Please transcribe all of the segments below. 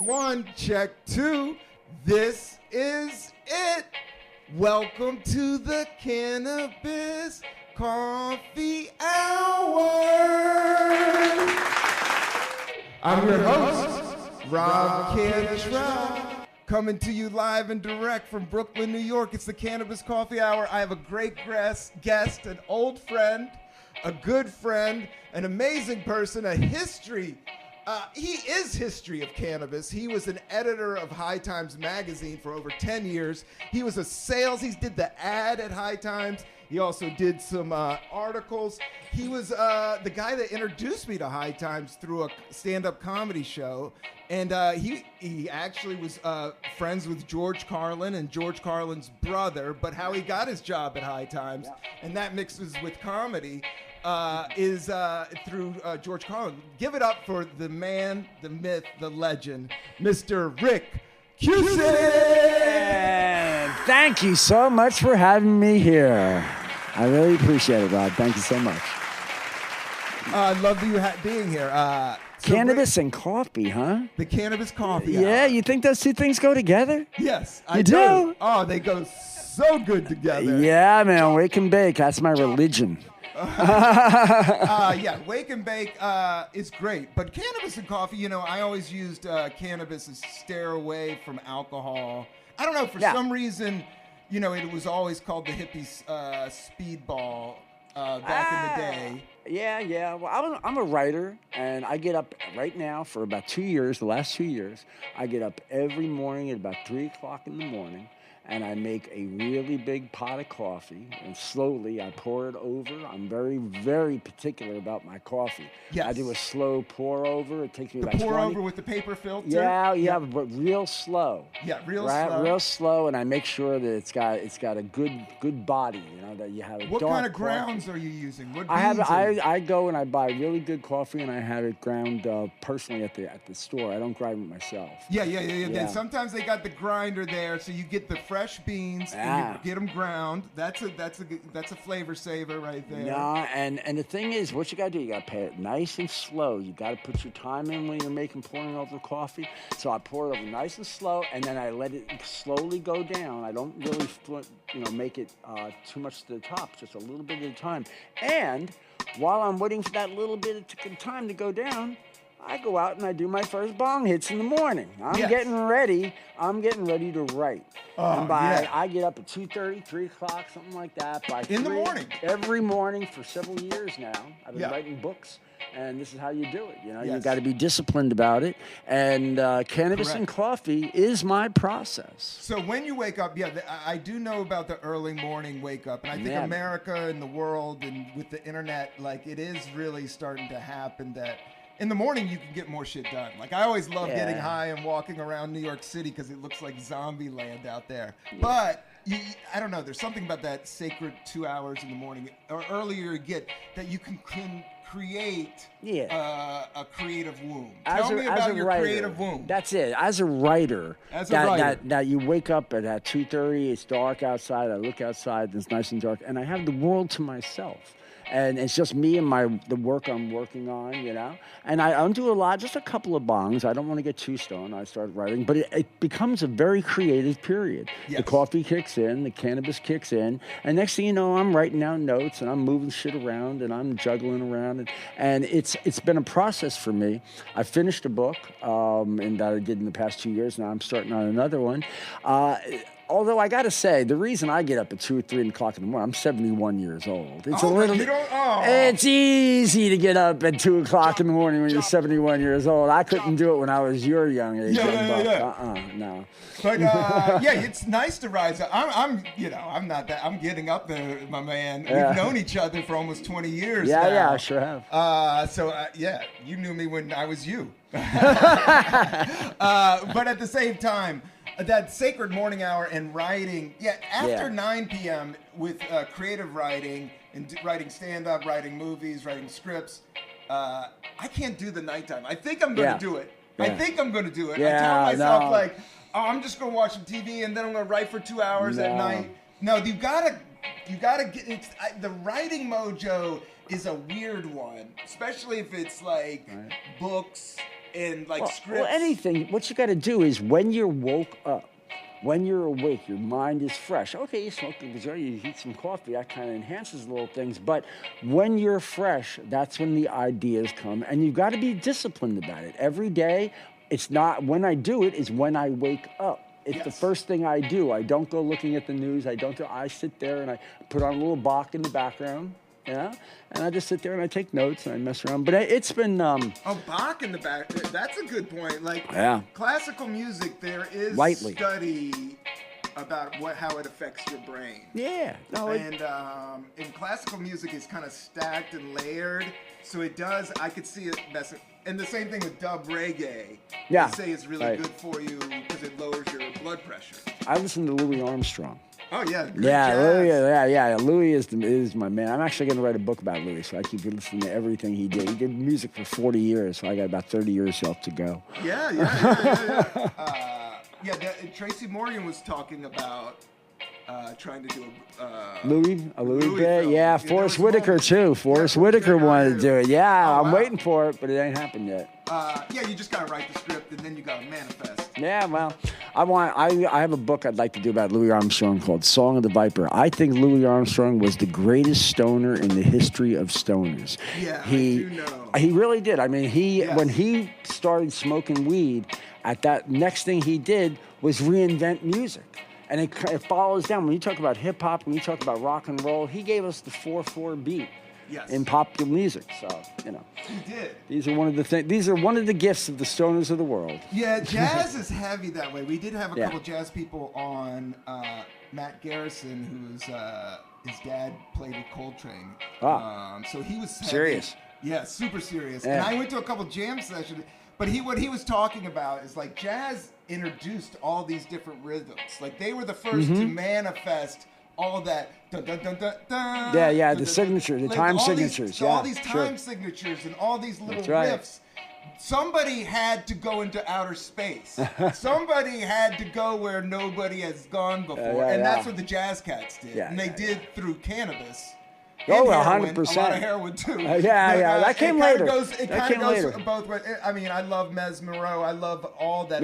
1, check 2. This is it. Welcome to the Cannabis Coffee Hour. I'm your host, Rob Cantrell, coming to you live and direct from Brooklyn, New York. It's the Cannabis Coffee Hour. I have a great guest, an old friend, a good friend, an amazing person, a history. He is history of cannabis. He was an editor of High Times magazine for over 10 years. He was he did the ad at High Times. He also did some articles. He was the guy that introduced me to High Times through a stand-up comedy show. And he actually was friends with George Carlin and George Carlin's brother. But how he got his job at High Times, and that mixes with comedy, is through George Carlin. Give it up for the man, the myth, the legend, Mr. Rick Cusick! Thank you so much for having me here. I really appreciate it, Rob. Thank you so much. I love you being here. Cannabis and coffee, huh? The Cannabis Coffee Yeah, Hour. you think those two things go together? Yes, I You do. do? Oh, they go so good together. Yeah, man. Wake and bake. That's my religion. Yeah, wake and bake is great. But cannabis and coffee, I always used cannabis as steer away from alcohol. I don't know, for some reason, it was always called the hippies speedball back in the day. Yeah. Well, I'm a writer, and I get up right now for about 2 years, the last 2 years. I get up every morning at about 3 o'clock in the morning, and I make a really big pot of coffee, and slowly I pour it over. I'm very, very particular about my coffee. Yes. I do a slow pour over. It takes me about 20. Pour over with the paper filter? Yeah, but real slow. Yeah, slow. Real slow, and I make sure that it's got a good body, that you have a What dark kind of coffee. grounds are you using? What I go and I buy really good coffee, and I have it ground personally at the store. I don't grind it myself. Yeah. Sometimes they got the grinder there, so you get the fresh beans and you get them ground. That's a flavor saver right there. No, and the thing is, what you gotta do, you gotta pay it nice and slow. You gotta put your time in when you're pouring over coffee. So I pour it over nice and slow, and then I let it slowly go down. I don't really make it too much to the top, just a little bit at a time. And while I'm waiting for that little bit of time to go down, I go out and I do my first bong hits in the morning. I'm getting ready to write. I get up at 2:30, 3 o'clock, something like that. In the morning? Every morning for several years now. I've been writing books, and this is how you do it. Yes. You got to be disciplined about it. And cannabis and coffee is my process. So when you wake up, I do know about the early morning wake up. And I think America and the world and with the internet, it is really starting to happen that in the morning, you can get more shit done. I always love getting high and walking around New York City because it looks like zombie land out there. Yeah. But I don't know. There's something about that sacred 2 hours in the morning or earlier you get that you can create a creative womb. Tell me about your creative womb. That's it. As a writer, that you wake up at 2:30. It's dark outside. I look outside. It's nice and dark, and I have the world to myself. And it's just me and the work I'm working on, And I undo a lot, just a couple of bongs. I don't want to get too stoned. I start writing. But it becomes a very creative period. Yes. The coffee kicks in, the cannabis kicks in. And next thing you know, I'm writing down notes and I'm moving shit around and I'm juggling around. And it's been a process for me. I finished a book and that I did in the past 2 years. Now I'm starting on another one. Although I got to say, the reason I get up at 2 or 3 o'clock in the morning, I'm 71 years old. It's It's easy to get up at 2 o'clock in the morning when you're 71 years old. I couldn't do it when I was your young age. No. But it's nice to rise up. I'm not that. I'm getting up there, my man. We've known each other for almost 20 years now. Yeah, I sure have. You knew me when I was you. But at the same time, that sacred morning hour and writing, after 9 p.m. with creative writing and writing stand-up, writing movies, writing scripts, I can't do the nighttime. I think I'm going to do it. I think I'm going to do it. I tell myself, I'm just going to watch some TV and then I'm going to write for 2 hours at night. No, you gotta get, the writing mojo is a weird one, especially if it's books and like scripts. Well, anything. What you got to do is when you're woke up, when you're awake, your mind is fresh. Okay, you smoke a gazelle, you eat some coffee, that kind of enhances little things. But when you're fresh, that's when the ideas come, and you've got to be disciplined about it. Every day, it's not when I do it, it's when I wake up. It's the first thing I do. I don't go looking at the news. I sit there and I put on a little Bach in the background. Yeah, and I just sit there and I take notes and I mess around. But it's been Bach in the back. That's a good point. Like classical music, there is study about how it affects your brain. Yeah. No, and classical music is kind of stacked and layered, so it does. I could see it messing. And the same thing with dub reggae. Yeah. They say it's really good for you because it lowers your blood pressure. I listen to Louis Armstrong. Oh yeah, Louis is my man. I'm actually going to write a book about Louis, so I keep listening to everything he did. He did music for 40 years, so I got about 30 years left to go. Yeah. Tracy Morgan was talking about trying to do a Louis bit. Yeah, Forrest Whitaker too. Forrest Whitaker wanted to do it. Yeah, I'm waiting for it, but it ain't happened yet. You just gotta write the script and then you gotta manifest. Yeah, well, I have a book I'd like to do about Louis Armstrong called Song of the Viper. I think Louis Armstrong was the greatest stoner in the history of stoners. Yeah, I do know. He really did. I mean, when he started smoking weed, that next thing he did was reinvent music. And it follows down. When you talk about hip hop, when you talk about rock and roll, he gave us the 4/4 beat in popular music. So he did. These are one of the gifts of the stoners of the world. Yeah, jazz is heavy that way. We did have a couple jazz people on. Matt Garrison, who's his dad played with Coltrane. So he was heavy. Serious. Yeah, super serious. Yeah. And I went to a couple jam sessions. But what he was talking about is like jazz introduced all these different rhythms. Like they were the first to manifest all that dun dun dun dun dun. Yeah, the signature, the time signatures. All these time signatures and all these little riffs. Somebody had to go into outer space. Somebody had to go where nobody has gone before, and that's what the jazz cats did. And they did through cannabis. 100%. A lot of heroin too. That came later. It kind of goes both ways. I mean, I love Mesmero. I love all that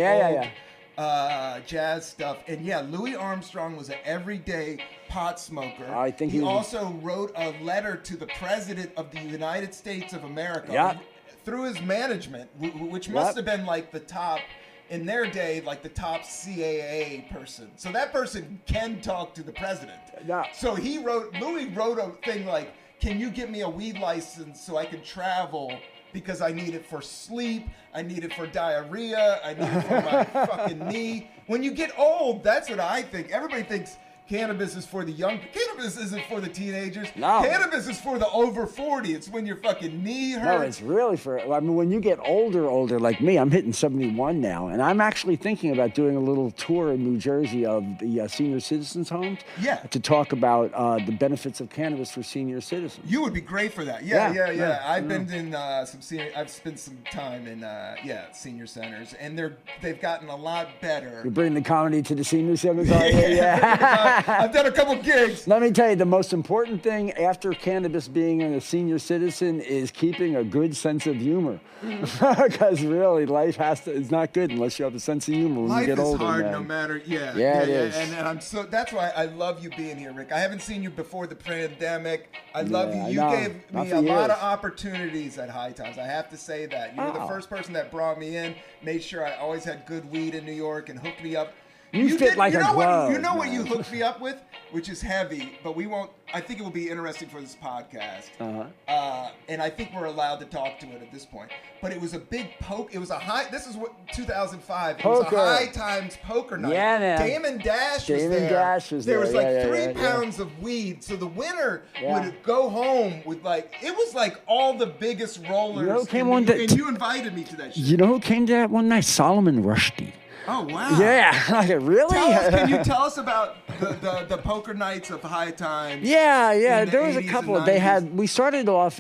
old jazz stuff. And Louis Armstrong was an everyday pot smoker. I think he also wrote a letter to the President of the United States of America through his management, which must have been like the top. In their day, like the top CAA person. So that person can talk to the president. Yeah. So Louis wrote a thing like, can you get me a weed license so I can travel because I need it for sleep, I need it for diarrhea, I need it for my fucking knee. When you get old, that's what I think. Everybody thinks cannabis is for the young. Cannabis isn't for the teenagers. No. Cannabis is for the over 40. It's when your fucking knee hurts. No, it's really when you get older like me, I'm hitting 71 now, and I'm actually thinking about doing a little tour in New Jersey of the senior citizens' homes. Yeah. To talk about the benefits of cannabis for senior citizens. You would be great for that. Yeah. I've been in I've spent some time in senior centers, and they've gotten a lot better. You're bringing the comedy to the senior centers. I've done a couple gigs. Let me tell you, the most important thing after cannabis being a senior citizen is keeping a good sense of humor. Because really, life is not good unless you have a sense of humor when you get older. Life is hard no matter, it is. And that's why I love you being here, Rick. I haven't seen you before the pandemic. I love you. You gave me a lot of opportunities at High Times. I have to say that. You were the first person that brought me in, made sure I always had good weed in New York, and hooked me up. You fit like a glove. You know what you hooked me up with, which is heavy, but we won't. I think it will be interesting for this podcast. And I think we're allowed to talk to it at this point. But it was a big poke. It was a high. This is 2005. It was a High Times poker night. Yeah, man. Damon Dash was there. There was like 3 pounds of weed. So the winner would go home with it was like all the biggest rollers. You know who came and you invited me to that shit. You know who came to that one night? Solomon Rushdie. Oh, wow. Yeah. Really? Can you tell us about the poker nights of High Times? Yeah. There was a couple. We started off,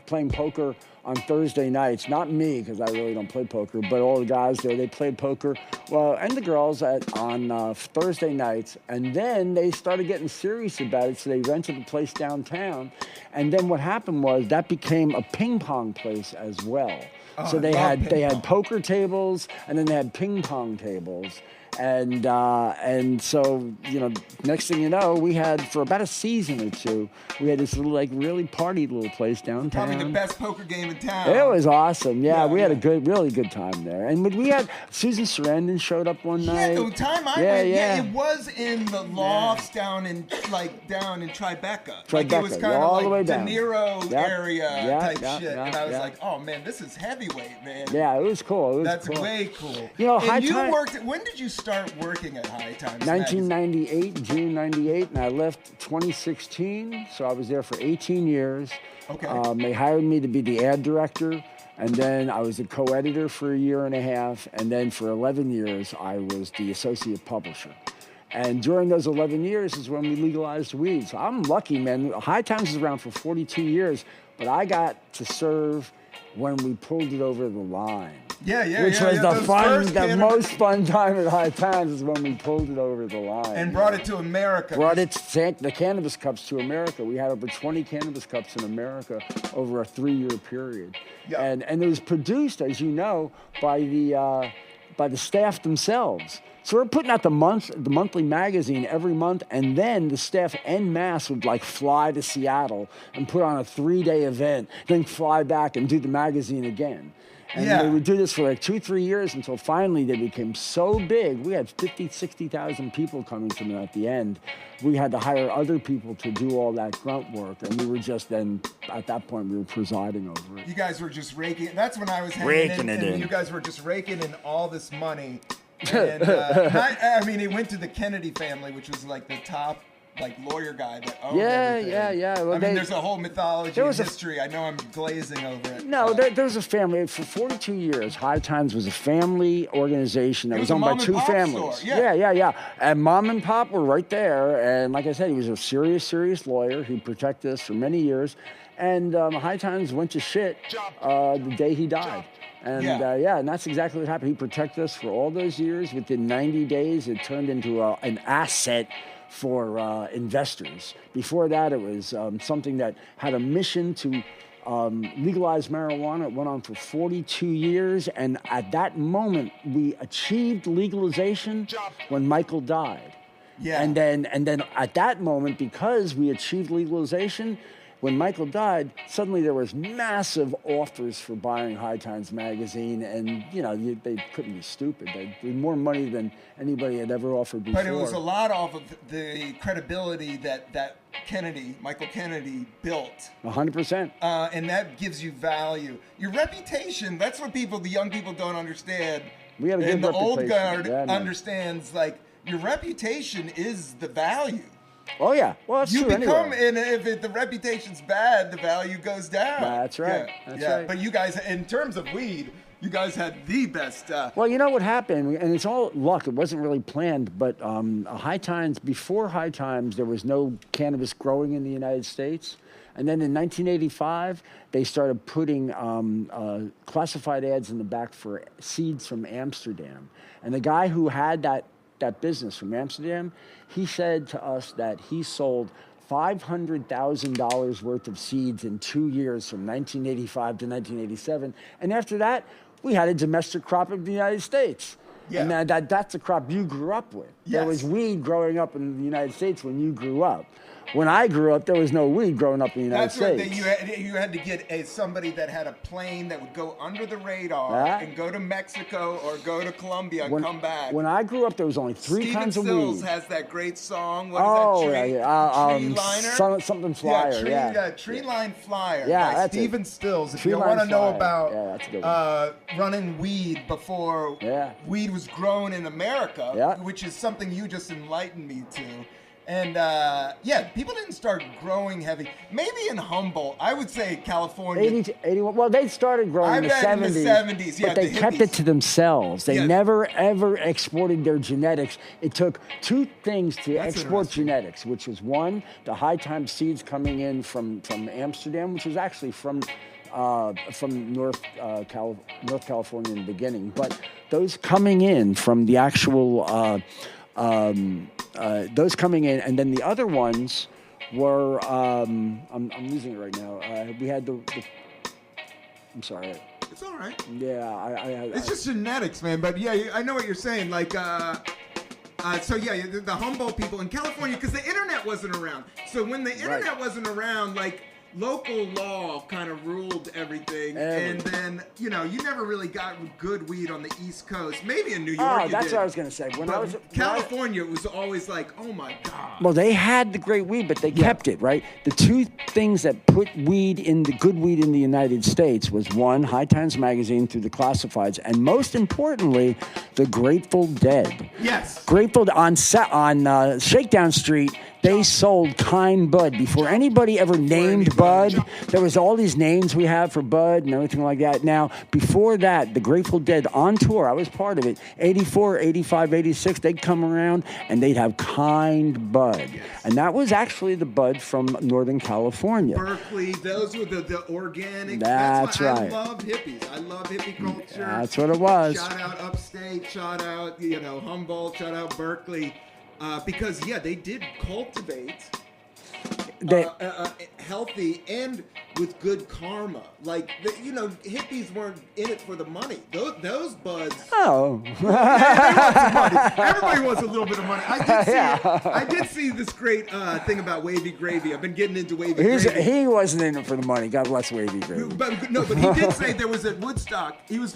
playing poker on Thursday nights. Not me, because I really don't play poker, but all the guys there, they played poker. Well, and the girls on Thursday nights. And then they started getting serious about it, so they rented a place downtown. And then what happened was that became a ping pong place as well. Oh, so they had poker tables, and then they had ping pong tables. And so, next thing you know, we had, for about a season or two, we had this little, really party little place downtown. Probably the best poker game in town. It was awesome. Yeah, we had a really good time there. And we had Susan Sarandon showed up one night. Yeah, the time I went, it was in the lofts down in Tribeca. Like it was kind of like De Niro area type shit. And I was like, oh man, this is heavyweight, man. Yeah, it was cool. That's way cool. And you worked, when did you start working at High Times? 1998, June 98, and I left 2016, so I was there for 18 years. Okay. They hired me to be the ad director, and then I was a co-editor for a year and a half, and then for 11 years, I was the associate publisher. And during those 11 years is when we legalized weed. So I'm lucky, man. High Times is around for 42 years, but I got to serve when we pulled it over the line. Which was the most fun time at High Times is when we pulled it over the line. And brought it to America. Brought the Cannabis Cups to America. We had over 20 Cannabis Cups in America over a 3-year period. Yeah. And it was produced, as you know, by the staff themselves. So we're putting out the monthly magazine every month, and then the staff en masse would fly to Seattle and put on a 3-day event, then fly back and do the magazine again. And they would do this for 2-3 years until finally they became so big. We had 60,000 people coming to them at the end. We had to hire other people to do all that grunt work. And we were just then, at that point, we were presiding over it. You guys were just raking. That's when I was hanging in. You guys were just raking in all this money. And it went to the Kennedy family, which was the top lawyer guy that owned everything. Yeah. Well, there's a whole mythology and history. I know I'm glazing over it. No, there was a family. For 42 years, High Times was a family organization that was owned by 2 families. Store. Yeah. And Mom and Pop were right there. And like I said, he was a serious lawyer. He protected us for many years. And High Times went to shit the day he died. And and that's exactly what happened. He protected us for all those years. Within 90 days, it turned into an asset for investors. Before that, it was something that had a mission to legalize marijuana. It went on for 42 years, and at that moment, we achieved legalization when Michael died. Yeah. And then at that moment, because we achieved legalization, when Michael died, suddenly there was massive offers for buying High Times magazine, and they couldn't be stupid. They had more money than anybody had ever offered before. But it was a lot off of the credibility that Michael Kennedy built. 100%. And that gives you value. Your reputation, that's what the young people don't understand. We had a good reputation. And the old guard understands, your reputation is the value. Oh, yeah. Well, that's true become, anyway. And if the reputation's bad, the value goes down. That's right. That's right. But you guys, in terms of weed, you guys had the best. Well, you know what happened, and it's all luck. It wasn't really planned, but High Times, before High Times, there was no cannabis growing in the United States. And then in 1985, they started putting classified ads in the back for seeds from Amsterdam. And the guy who had that business from Amsterdam, he said to us that he sold $500,000 worth of seeds in 2 years from 1985 to 1987. And after that, we had a domestic crop of the United States. Yeah. And that's a crop you grew up with. Yes. There was weed growing up in the United States when you grew up. When I grew up, there was no weed growing up in the United States. That's right. You had to get somebody that had a plane that would go under the radar and go to Mexico or go to Colombia and come back. When I grew up, there was only 3 kinds of weed. Steven Stills has that great song. What is that? Tree Liner? Something Flyer. Tree Line Flyer. Yeah, by Steven Stills. If you want to know about running weed before weed was grown in America, which is something you just enlightened me to. And, people didn't start growing heavy. Maybe in Humboldt. I would say California. 80 to 81. Well, they started growing in the 70s. But they kept it to themselves. They never, ever exported their genetics. It took 2 things to export genetics, which was, 1, the High Times seeds coming in from Amsterdam, which was actually from from North California in the beginning, but those coming in from the actual, those coming in, and then the other ones were, I'm losing it right now. We had I'm sorry. It's all right. Yeah, it's just genetics, man. But yeah, I know what you're saying. Like, so yeah, the Humboldt people in California, because the internet wasn't around. So when the internet wasn't around, like, local law kind of ruled everything, and then you never really got good weed on the East Coast. Maybe in New York. Oh, that's what I was gonna say. California, it was always like, oh my god. Well, they had the great weed, but they kept it, right? The two things that put good weed in the United States was one, High Times magazine through the classifieds, and most importantly, the Grateful Dead. Yes. Grateful on Shakedown Street. They sold Kind Bud before anybody ever named Bud. There was all these names we have for Bud and everything like that. Now, before that, the Grateful Dead on tour, I was part of it, 84, 85, 86, they'd come around and they'd have Kind Bud. Yes. And that was actually the bud from Northern California. Berkeley, those were the organic. That's why right. I love hippies. I love hippie culture. That's what it was. Shout out Upstate, shout out, Humboldt, shout out Berkeley. Because they did cultivate healthy and with good karma. Like hippies weren't in it for the money. Those buds. Oh, everybody wants a little bit of money. I did see this great thing about Wavy Gravy. I've been getting into Wavy Gravy. He wasn't in it for the money. God bless Wavy Gravy. But he did say there was at Woodstock. He was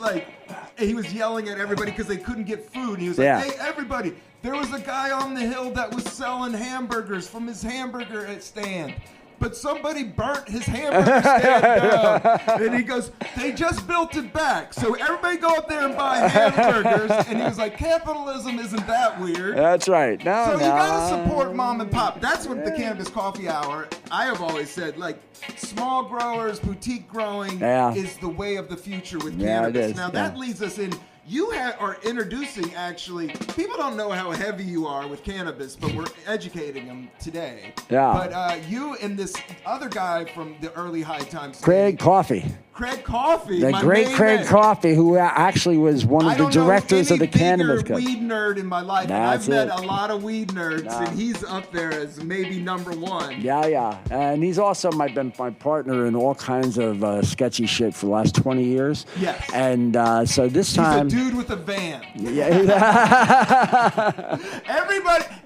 yelling at everybody because they couldn't get food. He was like, "Hey, everybody! There was a guy on the hill that was selling hamburgers from his hamburger stand. But somebody burnt his hamburger stand down." And he goes, "They just built it back. So everybody go up there and buy hamburgers." And he was like, "Capitalism isn't that weird." That's right. You gotta support mom and pop. That's what the Cannabis Coffee Hour, I have always said, like, small growers, boutique growing is the way of the future with cannabis. It is. Now that leads us in. You are introducing, actually, people don't know how heavy you are with cannabis, but we're educating them today. Yeah. But you and this other guy from the early High Times. Craig Coffey. Craig Coffey. The great Craig Coffey, who actually was one of the directors of the Cannabis Cup. I don't know any bigger weed nerd in my life. I've met a lot of weed nerds, and he's up there as maybe number one. Yeah. And he's also been my partner in all kinds of sketchy shit for the last 20 years. Yes. And so this time... He's a dude with a van. Yeah.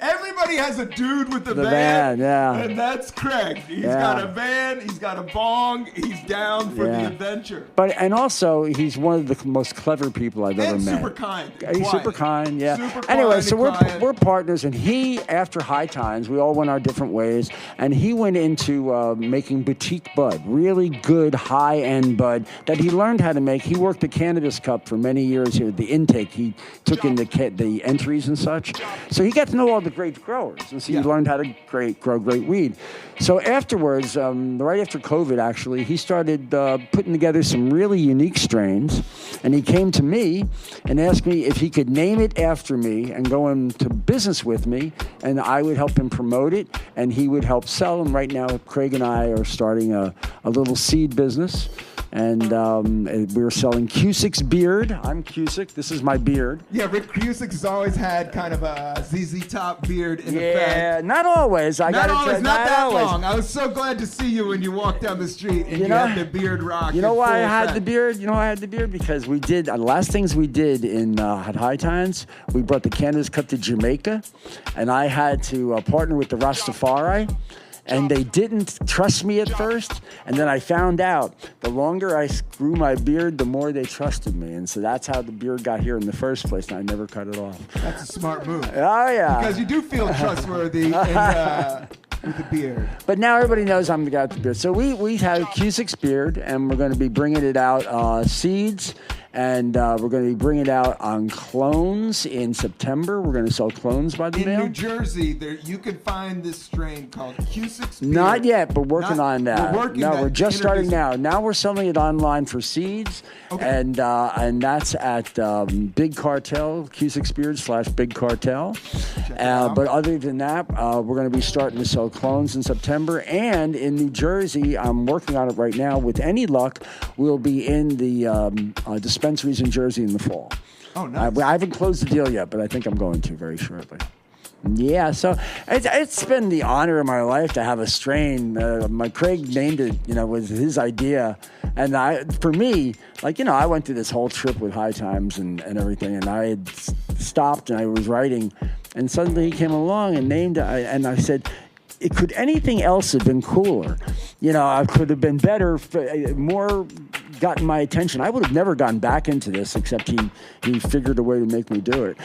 Everybody has a dude with a van. Yeah. And that's Craig. He's got a van, he's got a bong, he's down for the adventure. And also, he's one of the most clever people I've ever met. Super kind. He's super kind, yeah. Super anyway, so quiet. we're partners, and he, after High Times, we all went our different ways, and he went into making boutique bud, really good high-end bud that he learned how to make. He worked at Cannabis Cup for many years here, the intake. He took in the entries and such. So he got to know all the great growers, and so he learned how to grow great weed. So afterwards, right after COVID, actually, he started putting together some really unique strains, and he came to me and asked me if he could name it after me and go into business with me, and I would help him promote it, and he would help sell them. Right now, Craig and I are starting a little seed business. And we were selling Cusick's beard. I'm Cusick. This is my beard. Yeah, Rick Cusick has always had kind of a ZZ Top beard in effect. Yeah, not always. Not that long. I was so glad to see you when you walked down the street and you had the beard rock. You know why I had the beard? Because we did, the last things we did at High Times, we brought the Cannabis Cup to Jamaica, and I had to partner with the Rastafari. And they didn't trust me at first. And then I found out the longer I grew my beard, the more they trusted me. And so that's how the beard got here in the first place. And I never cut it off. That's a smart move. Oh, yeah. Because you do feel trustworthy with the beard. But now everybody knows I'm the guy with the beard. So we have Cusick's beard, and we're going to be bringing it out seeds And we're going to be bringing it out on clones in September. We're going to sell clones by the mail. In New Jersey, you can find this strain called Cusick. Not yet, but working on that. We're just starting now. Now we're selling it online for seeds, and that's at Big Cartel, Cusick Beard / Big Cartel. But other than that, we're going to be starting to sell clones in September. And in New Jersey, I'm working on it right now. With any luck, we'll be in the dispensaries in Jersey in the fall. Oh, nice. I haven't closed the deal yet, but I think I'm going to very shortly. Yeah, so it's been the honor of my life to have a strain. Craig named it, was his idea. And for me, I went through this whole trip with High Times and everything, and I had stopped and I was writing, and suddenly he came along and named it, and I said, could anything else have been cooler? I could have been better, more gotten my attention. I would have never gone back into this, except he figured a way to make me do it.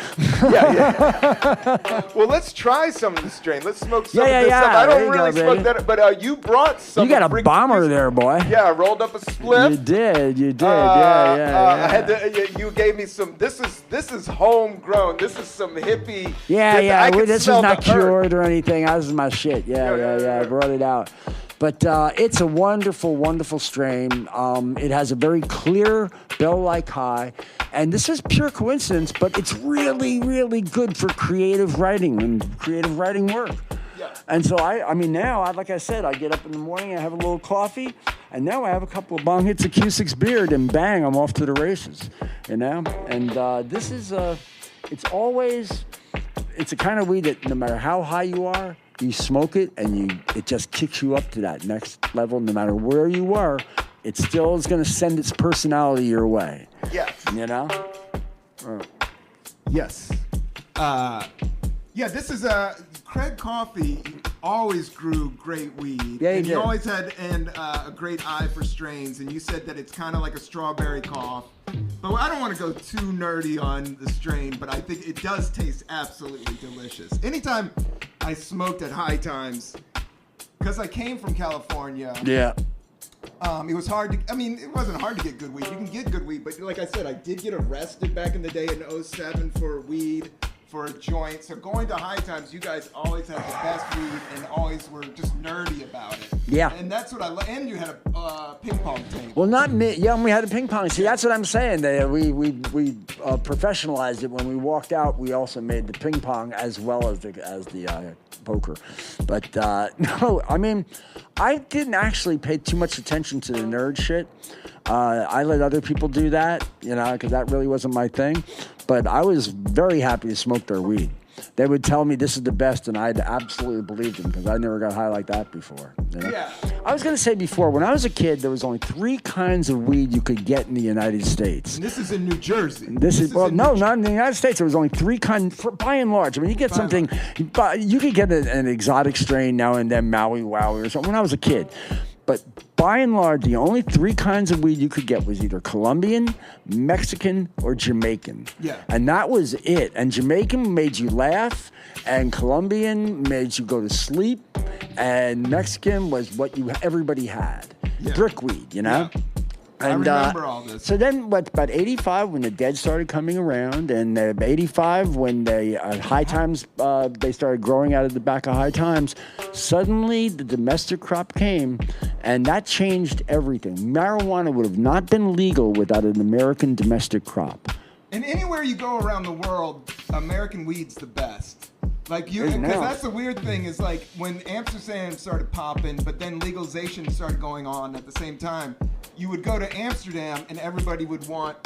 Yeah. Well, let's try some of the strain. Let's smoke some of this stuff. I don't really smoke that, but you brought some. You got a bomber there, boy. Yeah, I rolled up a spliff. You did. Yeah. You gave me some. This is homegrown. This is some hippie. Yeah. This is not cured or anything. This is my shit. Yeah. I brought it out. But it's a wonderful, wonderful strain. It has a very clear bell-like high. And this is pure coincidence, but it's really, really good for creative writing and creative writing work. Yeah. And so, now, like I said, I get up in the morning, I have a little coffee, and now I have a couple of bong hits of Cusick's Beard, and bang, I'm off to the races, And this is, it's a kind of weed that no matter how high you are, you smoke it, and it just kicks you up to that next level. No matter where you are, it still is going to send its personality your way. Yes. Yes. This is Craig Coffee always grew great weed. Yeah, and he always had a great eye for strains. And you said that it's kind of like a strawberry cough. But I don't want to go too nerdy on the strain, but I think it does taste absolutely delicious. Anytime I smoked at High Times, because I came from California. Yeah. It was hard to, it wasn't hard to get good weed. You can get good weed, but like I said, I did get arrested back in the day in 2007 for weed, for a joint. So going to High Times, you guys always had the best weed and always were just nerdy about it. Yeah. And that's what I love. And you had a ping pong table. Well, not me. Yeah, we had a ping pong. See, that's what I'm saying. We professionalized it. When we walked out, we also made the ping pong as well as the poker. But no, I didn't actually pay too much attention to the nerd shit. I let other people do that, because that really wasn't my thing. But I was very happy to smoke their weed. They would tell me this is the best, and I'd absolutely believe them because I never got high like that before. Yeah. I was going to say before, when I was a kid, there was only 3 kinds of weed you could get in the United States. And this is in New Jersey. Not in the United States. There was only 3 kinds, by and large. You get something, you could get an exotic strain now and then, Maui Wowie or something, when I was a kid. But by and large, the only 3 kinds of weed you could get was either Colombian, Mexican, or Jamaican. Yeah. And that was it. And Jamaican made you laugh, and Colombian made you go to sleep, and Mexican was what everybody had. Yeah. Brickweed, Yeah. And, I remember all this. So then, about 85, when the dead started coming around, and 85, when High Times, they started growing out of the back of High Times, suddenly the domestic crop came, and that changed everything. Marijuana would have not been legal without an American domestic crop. And anywhere you go around the world, American weed's the best. Because that's the weird thing is when Amsterdam started popping, but then legalization started going on at the same time, you would go to Amsterdam and everybody would want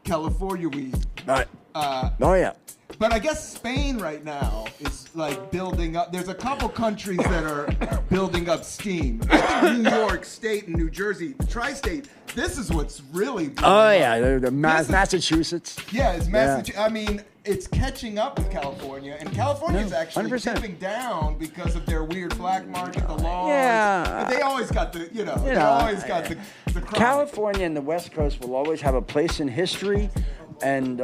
California weed. Oh yeah. But I guess Spain right now is building up. There's a couple countries that are building up steam. I think New York State and New Jersey, the tri-state, this is what's really building up. Massachusetts. Yeah, it's Massachusetts. It's catching up with California, and California is actually 100%. Dipping down because of their weird black market, the laws. Yeah. But they always got the crime. California and the West Coast will always have a place in history, and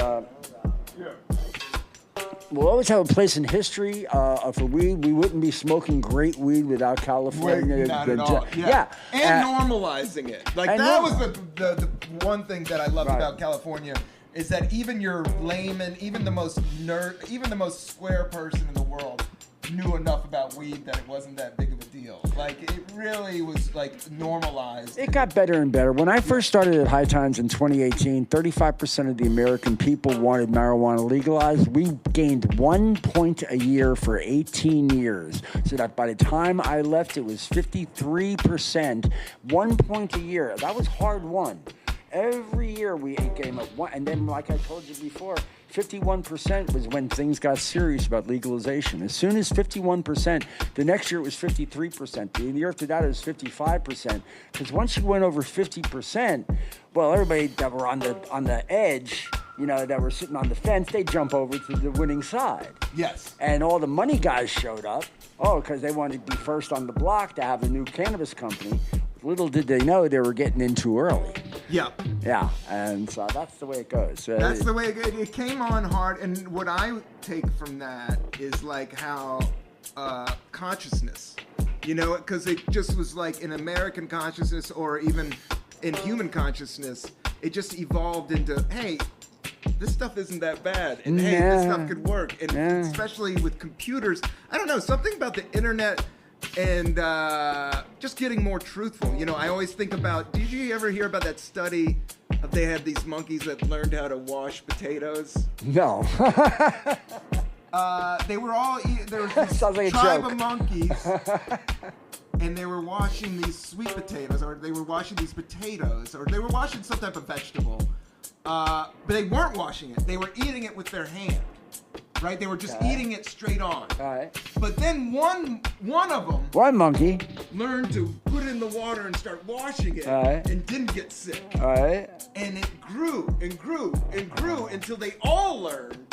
we'll always have a place in history for weed. We wouldn't be smoking great weed without California. Not at all. Yeah. And normalizing it. Like, that was the one thing that I loved about California, is that even your layman, even the most nerd, even the most square person in the world knew enough about weed that it wasn't that big of a deal. Like, it really was, like, normalized. It got better and better. When I first started at High Times in 2018, 35% of the American people wanted marijuana legalized. We gained 1 point a year for 18 years. So that by the time I left, it was 53%. 1 point a year. That was hard won. Every year we gained up one. And then, like I told you before, 51% was when things got serious about legalization. As soon as 51%, the next year it was 53%. The year after that it was 55%. Because once you went over 50%, well, everybody that were on the edge, that were sitting on the fence, they jump over to the winning side. Yes. And all the money guys showed up. Because they wanted to be first on the block to have a new cannabis company. Little did they know they were getting in too early. Yeah. Yeah, and so that's the way it goes. That's the way it came on hard, and what I take from that is like how consciousness, because it just was like in American consciousness or even in human consciousness, it just evolved into, hey, this stuff isn't that bad, and hey, this stuff could work, and especially with computers. I don't know, something about the internet and just getting more truthful. I always think about, did you ever hear about that study of they had these monkeys that learned how to wash potatoes? No. They were all, there was this like tribe of monkeys, and they were washing these sweet potatoes, or they were washing these potatoes, or they were washing some type of vegetable, but they weren't washing it. They were eating it with their hand. Right, they were just eating it straight on. All right. But then one of them, one monkey, learned to put it in the water and start washing it, and didn't get sick. All right. And it grew and grew and grew until they all learned.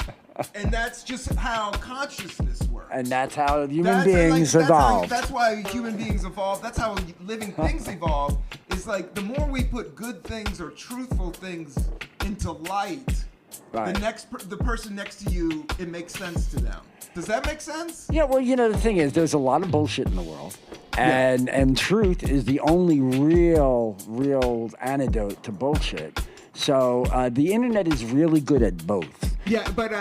And that's just how consciousness works. And that's how human beings evolve. That's why human beings evolve. That's how living things evolve. It's like the more we put good things or truthful things into light, right, the person next to you, it makes sense to them. Does that make sense? Yeah, well, the thing is, there's a lot of bullshit in the world. And truth is the only real antidote to bullshit. So the internet is really good at both. Yeah, but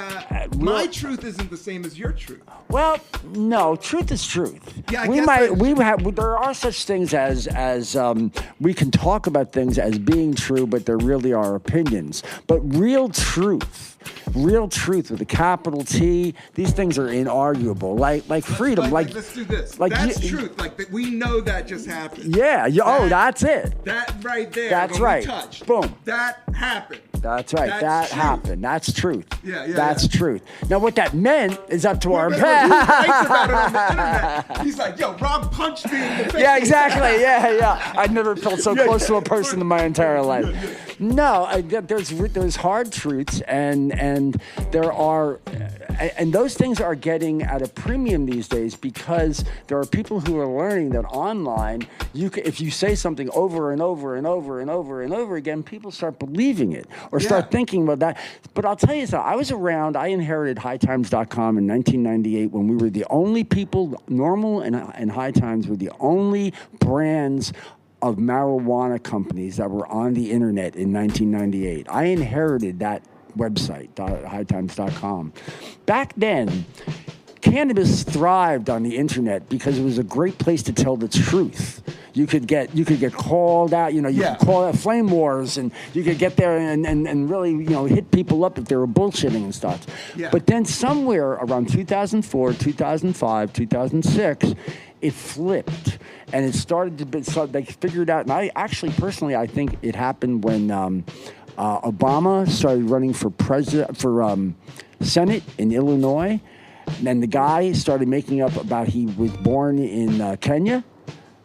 my truth isn't the same as your truth. Well, no, truth is truth. Yeah, there are such things as we can talk about things as being true, but they're really our opinions. But real truth with a capital T, these things are inarguable. Like freedom. Let's do this. That's truth. Like we know that just happened. Yeah. That's it. That right there. That's right. Touched. Boom. That happened. That's right. That happened. That's truth. Yeah. That's truth. Now, what that meant is up to our Who writes about it on the internet? He's like, yo, Rob punched me in the face. Yeah, exactly. Yeah. I've never felt so close to a person in my entire life. No, there's hard truths, and there are, and those things are getting at a premium these days because there are people who are learning that online, if you say something over and over and over and over and over again, people start believing it or start thinking about that. But I'll tell you something. I inherited hightimes.com in 1998 when we were the only people, Normal and High Times were the only brands of marijuana companies that were on the internet in 1998. I inherited that website, hightimes.com. Back then, cannabis thrived on the internet because it was a great place to tell the truth. You could get called out, you could call out flame wars, and you could get there and really, hit people up if they were bullshitting and stuff. Yeah. But then somewhere around 2004, 2005, 2006, it flipped. And it started to be, so they figured out, and I think it happened when Obama started running for Senate in Illinois. And then the guy started making up about he was born in Kenya,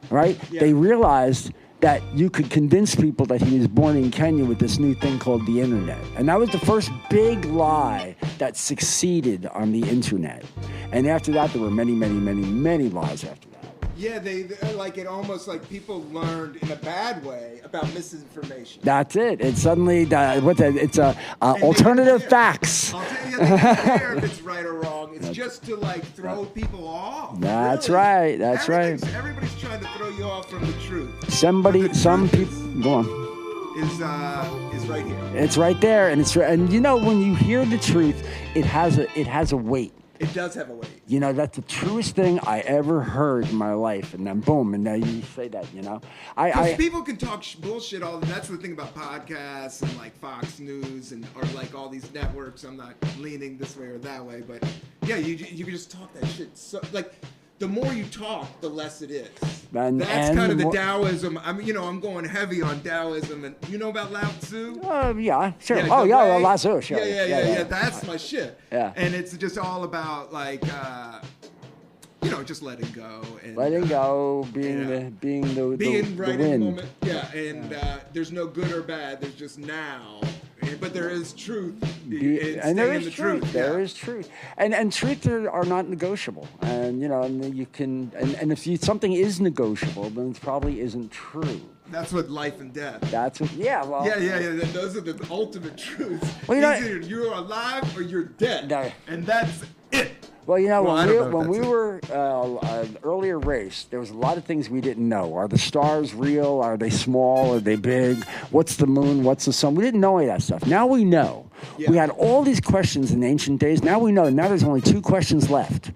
right? Yeah. They realized that you could convince people that he was born in Kenya with this new thing called the internet. And that was the first big lie that succeeded on the internet. And after that, there were many, many, many, many lies after that. Yeah, they like it almost like people learned in a bad way about misinformation. That's it. It's suddenly it's alternative facts. I'll tell you, they don't care if it's right or wrong. It's just to like throw people off. That's really. Right. That's right. Everybody's trying to throw you off from the truth. Some people. Go on. Is right here. It's right there, and you know when you hear the truth, it has a weight. It does have a weight. You know, that's the truest thing I ever heard in my life. And then boom, and now you say that, you know. People can talk bullshit all. That's the thing about podcasts and like Fox News or like all these networks. I'm not leaning this way or that way, but yeah, you can just talk that shit. So like, the more you talk, the less it is. That's kind of the Taoism. I'm going heavy on Taoism, and you know about Lao Tzu? Yeah, sure. Yeah, Lao Tzu, sure. Yeah. That's my shit. Yeah. And it's just all about like, just letting go. And, letting go, being right wind. in the moment. Yeah, and there's no good or bad. There's just now. But there is truth. And there is truth. There is truth. And truth are not negotiable. And, and you can, and if something is negotiable, then it probably isn't true. That's what life and death. That's what, yeah. Well, yeah. Those are the ultimate truths. Well, either you're alive or you're dead. No. And that's it. Well, when we were an earlier race, there was a lot of things we didn't know. Are the stars real? Are they small? Are they big? What's the moon? What's the sun? We didn't know any of that stuff. Now we know. Yeah. We had all these questions in ancient days. Now we know. Now there's only 2 questions left.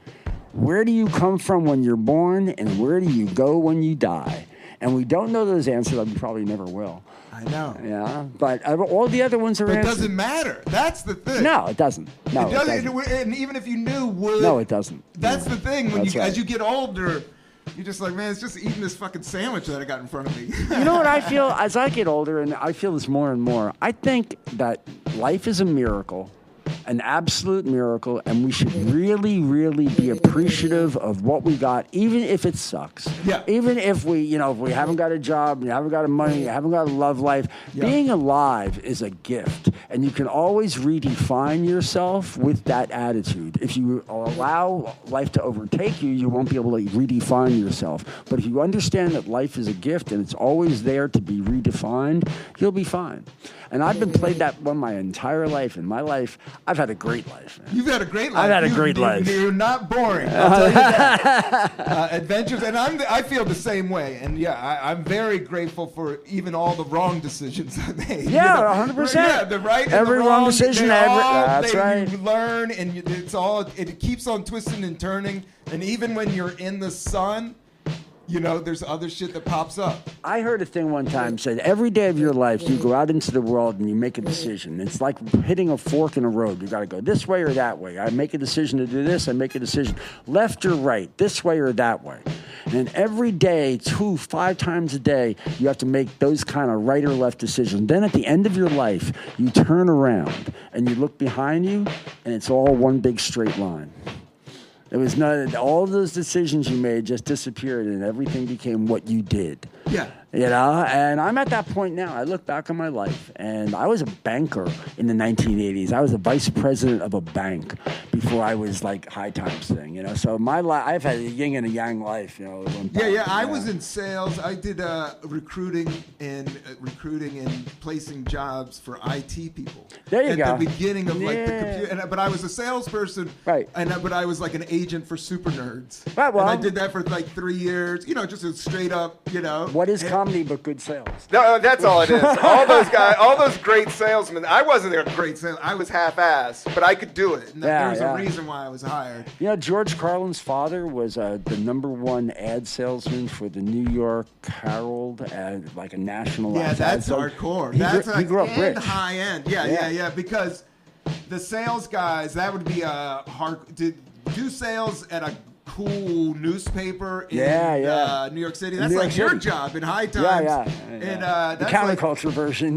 Where do you come from when you're born, and where do you go when you die? And we don't know those answers. We probably never will. I know. Yeah, but all the other ones are answered. It doesn't matter. That's the thing. No, it doesn't. No, it doesn't. And even if you knew, no, it doesn't. That's the thing. As you get older, you're just like, man, it's just eating this fucking sandwich that I got in front of me. You know what I feel as I get older, and I feel this more and more. I think that life is a miracle. An absolute miracle, and we should really, really be appreciative of what we got, even if it sucks. Yeah. Even if we haven't got a job, you haven't got money, you haven't got a love life. Yeah. Being alive is a gift, and you can always redefine yourself with that attitude. If you allow life to overtake you, you won't be able to redefine yourself. But if you understand that life is a gift and it's always there to be redefined, you'll be fine. And I've been played that one my entire life. In my life, I've had a great life. Man. You've had a great life. I've had a great life. You're not boring. I'll tell you that. Adventures, and I feel the same way. And yeah, I'm very grateful for even all the wrong decisions I made. Yeah, 100%. Yeah, the right and every the wrong decision that's right. You learn, and it keeps on twisting and turning. And even when you're in the sun, there's other shit that pops up. I heard a thing one time said, every day of your life, you go out into the world and you make a decision. It's like hitting a fork in a road. You got to go this way or that way. I make a decision to do this. I make a decision left or right, this way or that way. And every day, 5 times a day, you have to make those kind of right or left decisions. Then at the end of your life, you turn around and you look behind you, and it's all one big straight line. It was not all those decisions you made just disappeared, and everything became what you did. Yeah. And I'm at that point now. I look back on my life, and I was a banker in the 1980s. I was a vice president of a bank before I was like high times thing, So my life, I've had a yin and a yang life, I was in sales. I did recruiting and placing jobs for IT people. There you go. At the beginning of like the computer, but I was a salesperson, right? But I was like an agent for super nerds. Right. Well, and I did that for like 3 years. Just a straight up, What is comedy but good sales? No, that's all it is. All those guys, all those great salesmen. I wasn't a great salesman. I was half-assed, but I could do it. And there was a reason why I was hired. George Carlin's father was the #1 ad salesman for the New York Herald, like a national. Yeah, that's hardcore. He grew up rich, high end. Yeah. Because the sales guys, that would be hard to do sales at a cool newspaper in New York City. That's like your job in high times. Yeah. And the counterculture version.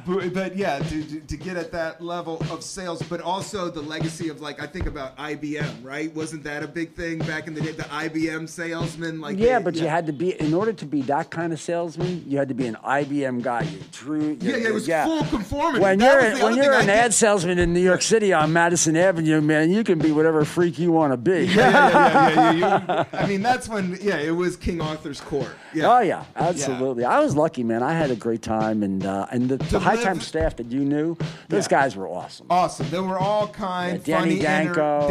But yeah, to get at that level of sales, but also the legacy of, like, I think about IBM, right? Wasn't that a big thing back in the day? The IBM salesman, like, you had to be, in order to be that kind of salesman, you had to be an IBM guy. It was full conformity. When you're an ad salesman in New York City on Madison Avenue, man, you can be whatever freak you want to be. I mean, that's when it was King Arthur's court. Yeah. Oh yeah, absolutely. I was lucky, man. I had a great time, and the High Times staff that you knew, those guys were awesome. Awesome. They were all kind. Danny Danko,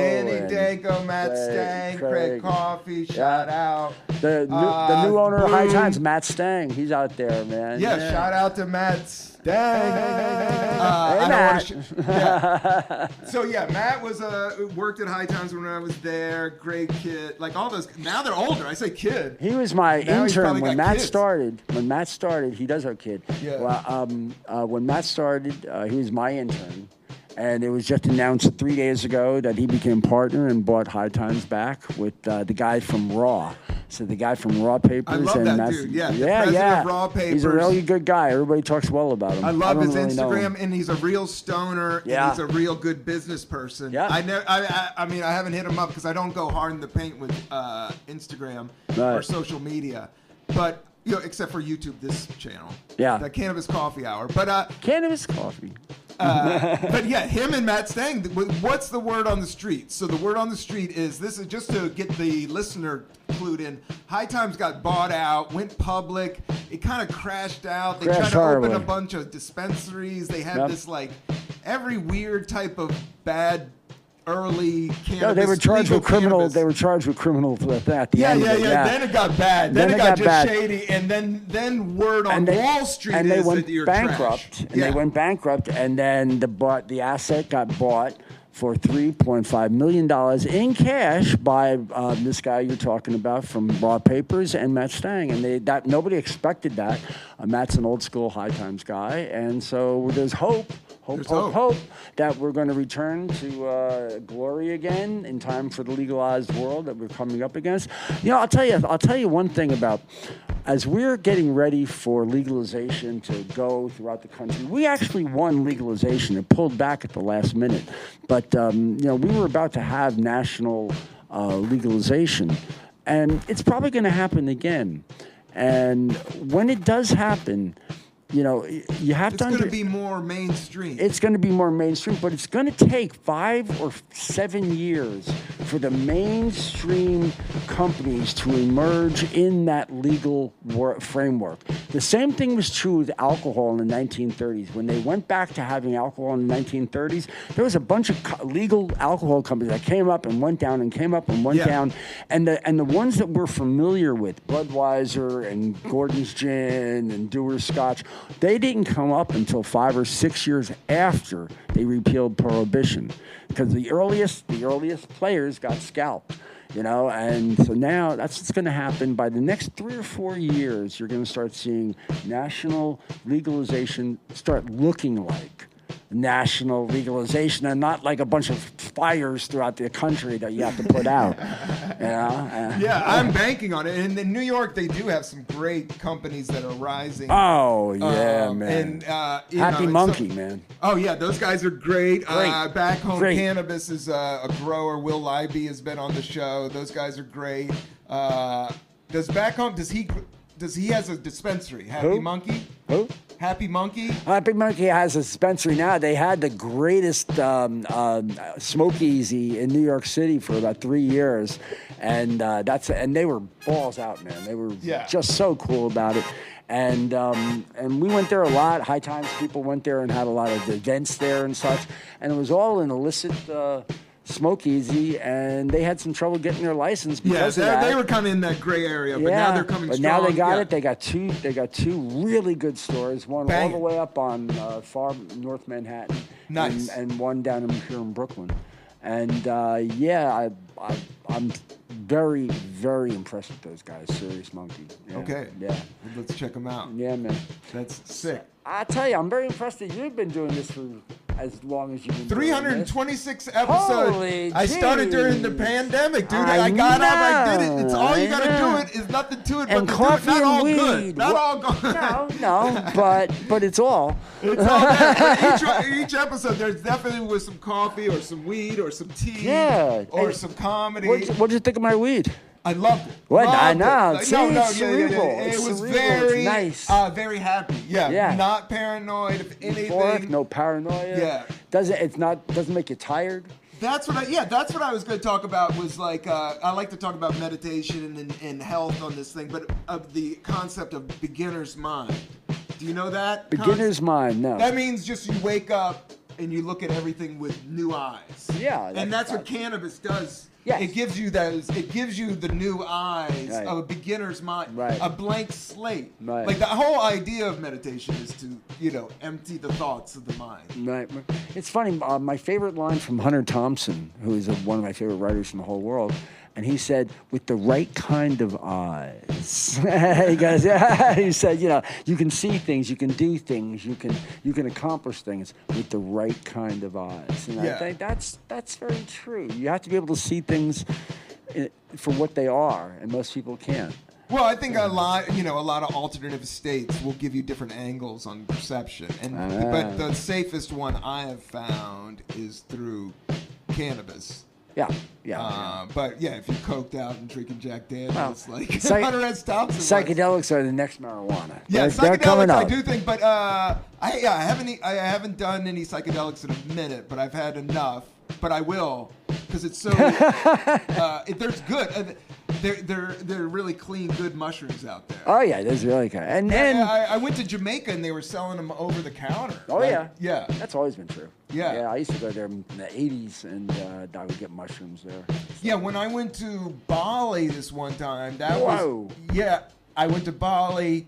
Matt Stang, Craig Coffey. Shout out. The new owner of High Times, Matt Stang. He's out there, man. Yeah. Shout out to Matt Stang. Hey, Matt. So Matt was worked at High Times when I was there. Great kid. Like all those. Now they're older. I say kid. He was my intern when Matt started. When Matt started, he does have a kid. Yeah. Well, when Matt started, he was my intern. And it was just announced 3 days ago that he became partner and bought High Times back with the guy from Raw. So the guy from Raw Papers. I love that dude. Yeah, president of Raw Papers. He's a really good guy. Everybody talks well about him. I love his Instagram, and he's a real stoner. And he's a real good business person. Yeah. I mean, I haven't hit him up because I don't go hard in the paint with Instagram or social media, but. Except for YouTube, this channel. Yeah. The Cannabis Coffee Hour. But Cannabis Coffee. But him and Matt Stang, what's the word on the street? So the word on the street is, this is just to get the listener clued in. High Times got bought out, went public. It kind of crashed out. They tried to open a bunch of dispensaries. They had this, like, every weird type of bad early cannabis. No, they were charged with criminal. Cannabis. They were charged with criminal at the end. Yeah. Then it got bad. Then it got just shady, and then word on Wall Street and they is went that you're bankrupt. Trash. And they went bankrupt, and then the asset got bought for $3.5 million in cash by this guy you're talking about from Raw Papers and Matt Stang, and nobody expected that. Matt's an old school High Times guy, and so there's hope that we're going to return to glory again in time for the legalized world that we're coming up against. I'll tell you one thing about, as we're getting ready for legalization to go throughout the country, we actually won legalization. It pulled back at the last minute, but we were about to have national legalization, and it's probably going to happen again. And when it does happen, you have to. It's going to be more mainstream. It's going to be more mainstream, but it's going to take 5 or 7 years for the mainstream companies to emerge in that legal framework. The same thing was true with alcohol in the 1930s. When they went back to having alcohol in the 1930s, there was a bunch of legal alcohol companies that came up and went down and came up and went down. And the ones that we're familiar with, Budweiser and Gordon's Gin and Dewar's Scotch, they didn't come up until 5 or 6 years after they repealed Prohibition, because the earliest players got scalped, and so now that's what's going to happen. By the next 3 or 4 years, you're going to start seeing national legalization start looking like national legalization, and not like a bunch of fires throughout the country that you have to put out. I'm banking on it. And in New York, they do have some great companies that are rising. Oh yeah, man. And Happy Monkey, man. Oh yeah, those guys are great. Back Home Cannabis is a grower. Will Libby has been on the show. Those guys are great. Does he has a dispensary? Happy Monkey? Who? Happy Monkey? Happy Monkey has a dispensary now. They had the greatest Smoke Easy in New York City for about 3 years, and they were balls out, man. They were just so cool about it. And we went there a lot. High Times people went there and had a lot of events there and such, and it was all an illicit Smoke Easy, and they had some trouble getting their license because of that. They were kind of in that gray area, but now they're coming strong. But now they got it. They got two really good stores. One all the way up on far North Manhattan, nice, and one down here in Brooklyn. And I'm very, very impressed with those guys. Serious Monkey. Yeah. Okay. Yeah. Let's check them out. Yeah, man. That's sick. I tell you, I'm very impressed that you've been doing this for as long as you've been 326 episodes. Holy I started during the pandemic, dude. I got up, I did it. It's all you gotta do it is nothing to it, and but coffee not and all weed. good. Not all good. No, but it's all. It's all there. Each episode, there's definitely with some coffee or some weed or some tea or some comedy. What'd you think of my weed? I loved it. What? Loved I know. It. It's cerebral. It was cerebral. very nice. Very happy. Yeah. Not paranoid of anything. Euphoric, no paranoia. Yeah. Doesn't make you tired. That's what I was going to talk about was like, I like to talk about meditation and health on this thing, but of the concept of beginner's mind. Do you know that? Beginner's mind, no. That means just you wake up and you look at everything with new eyes. Yeah. And that's what cannabis does. Yes. It gives you those. It gives you the new eyes of a beginner's mind, a blank slate. Right. Like the whole idea of meditation is to, empty the thoughts of the mind. Right. It's funny. My favorite line from Hunter Thompson, who is one of my favorite writers in the whole world, and he said, "With the right kind of eyes." He goes, he said, you can see things, you can do things, you can accomplish things with the right kind of eyes. And I think that's very true. You have to be able to see things for what they are, and most people can't. Well, I think a lot of alternative states will give you different angles on perception, but the safest one I have found is through cannabis. Yeah. But if you're coked out and drinking Jack Daniels, Hunter S. Thompson. Psychedelics are the next marijuana. Yeah, they're coming up. I do think, but I haven't done any psychedelics in a minute, but I've had enough. But I will, because it's so. There's good. They're really clean, good mushrooms out there. Oh yeah, there's really good. And I went to Jamaica and they were selling them over the counter. Oh yeah. That's always been true. Yeah. I used to go there in the '80s and I would get mushrooms there. Yeah, when I went to Bali this one time, I went to Bali.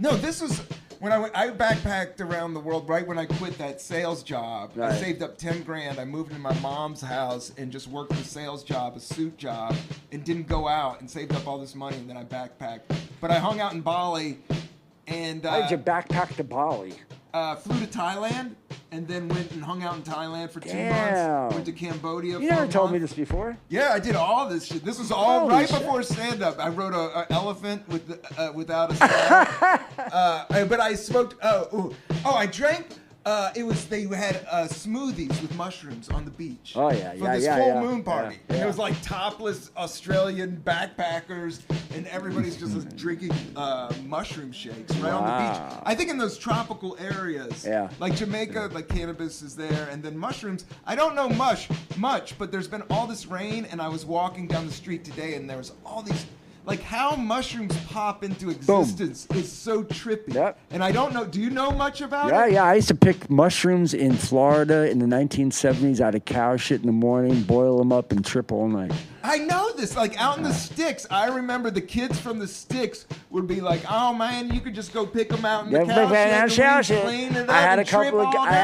No, this was. When I backpacked around the world right when I quit that sales job. Right. I saved up $10,000. I moved into my mom's house and just worked a sales job, a suit job, and didn't go out and saved up all this money. And then I backpacked. But I hung out in Bali, and how did you backpack to Bali? Flew to Thailand and then went and hung out in Thailand for 2 months. Went to Cambodia. You never told me this before. Yeah, I did all this shit. This was all before stand-up. I rode an elephant without a saddle. But I smoked. I drank. They had smoothies with mushrooms on the beach. Oh yeah, for this full moon party, and it was like topless Australian backpackers, and everybody's just drinking mushroom shakes right on the beach. I think in those tropical areas, like Jamaica, like cannabis is there, and then mushrooms. I don't know much, but there's been all this rain, and I was walking down the street today, and there was all these. Like how mushrooms pop into existence is so trippy. Yep. And I don't know. Do you know much about it? Yeah. I used to pick mushrooms in Florida in the 1970s out of cow shit in the morning, boil them up, and trip all night. I know this. Like out in the sticks, I remember the kids from the sticks would be like, "Oh man, you could just go pick them out in the cow shit, clean it up, I had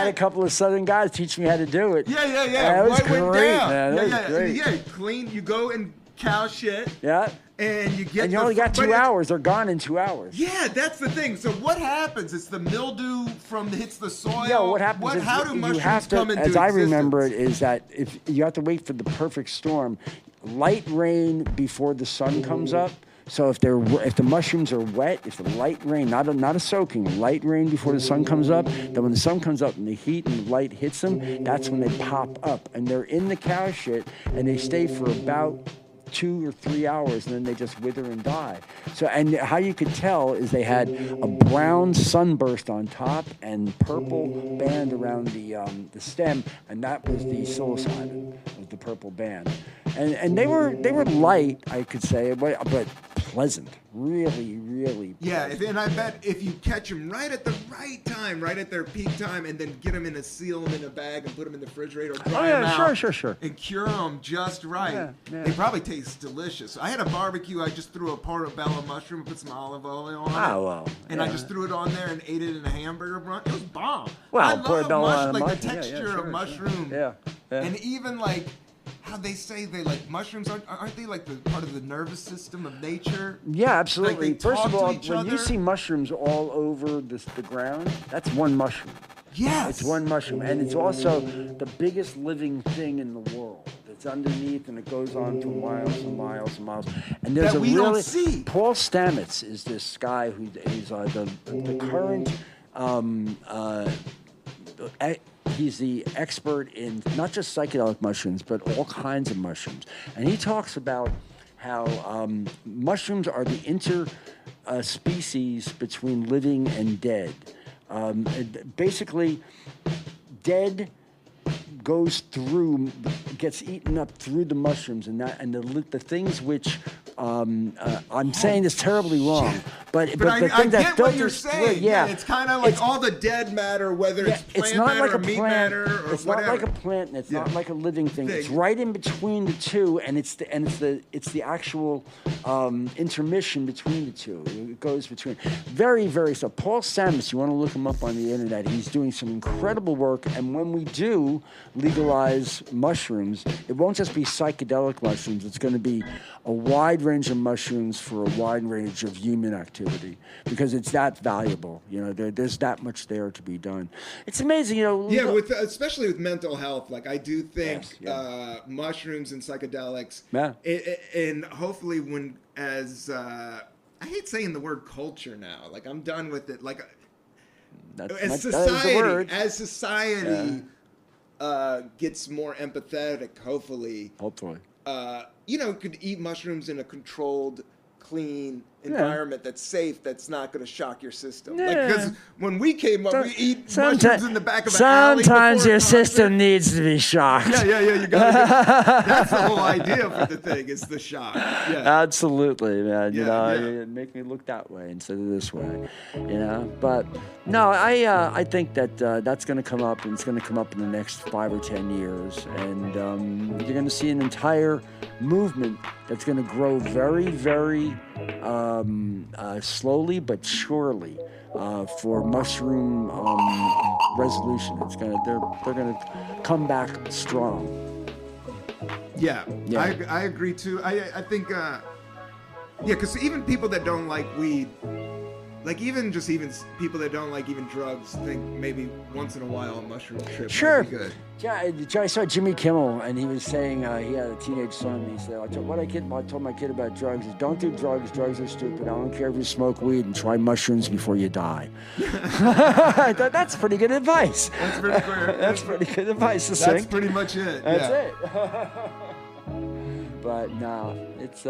a couple of Southern guys teach me how to do it. Yeah. That was great, man. That was great. Yeah, clean. You go and cow shit. Yeah. And you only got 2 hours. They're gone in 2 hours. Yeah, that's the thing. So what happens? It's the mildew hits the soil. Yeah, what happens how do mushrooms come into existence? As I remember it, is that if you have to wait for the perfect storm, light rain before the sun comes up. So if the mushrooms are wet, if the light rain, not a soaking, light rain before the sun comes up, then when the sun comes up and the heat and the light hits them, that's when they pop up. And they're in the cow shit, and they stay for about 2 or 3 hours, and then they just wither and die. So, and how you could tell is they had a brown sunburst on top and purple band around the stem, and that was the psilocybin, was the purple band. And they were light, I could say, but pleasant, really, really. Yeah, and I bet if you catch them right at the right time, right at their peak time, and then get them seal them in a bag and put them in the refrigerator, dry them out, sure, and cure them just right. Yeah. They probably taste delicious. I had a barbecue. I just threw a portobello mushroom and put some olive oil on it. Oh well. And I just threw it on there and ate it in a hamburger bun. It was bomb. Well, I love portobello on the texture of mushroom. Yeah. And even like. How they say they like mushrooms aren't they like the part of the nervous system of nature? Yeah, absolutely. Like First of all, when you see mushrooms all over the ground, that's one mushroom. Yes. It's one mushroom. And it's also the biggest living thing in the world. It's underneath, and it goes on for miles and miles and miles. And there's that we don't see. Paul Stamets is this guy who is the current. He's the expert in not just psychedelic mushrooms, but all kinds of mushrooms. And he talks about how mushrooms are the interspecies between living and dead. Basically, dead gets eaten up through the mushrooms, and the things which I'm saying this terribly wrong, but I thing that get what you're saying. Yeah, it's kind of like all the dead matter, whether it's plant not matter like or a meat plant, matter or it's whatever. not like a plant, and it's not like a living thing. It's right in between the two, and it's the actual intermission between the two. It goes between very, very so. Paul Stamets, you want to look him up on the internet. He's doing some incredible work, and when we do legalize mushrooms, it won't just be psychedelic mushrooms. It's going to be a wide range of mushrooms for a wide range of human activity, because it's that valuable. There's that much there to be done. It's amazing, Yeah, especially with mental health. Like, I do think mushrooms and psychedelics, and hopefully I hate saying the word culture now. Like, I'm done with it. Like, as society gets more empathetic, hopefully. Could eat mushrooms in a controlled, clean environment that's safe, that's not going to shock your system. Because when we came up, we eat mushrooms in the back of an alley. Sometimes your system needs to be shocked. Yeah, you got to that's the whole idea for the thing, is the shock. Yeah. Absolutely, man. You make me look that way instead of this way. But no, I think that that's going to come up, and it's going to come up in the next 5 or 10 years, and you're going to see an entire movement that's going to grow very, very slowly but surely for mushroom resolution. They're gonna come back strong. Yeah. I agree too. I think because even people that don't like weed, like even people that don't like even drugs, think maybe once in a while a mushroom trip might be good. Yeah, I saw Jimmy Kimmel, and he was saying he had a teenage son, and he said, I told my kid about drugs is, don't do drugs. Drugs are stupid. I don't care if you smoke weed, and try mushrooms before you die. I thought that's pretty good advice. That's pretty clear. That's pretty good advice. That's pretty much it. That's it. But no, it's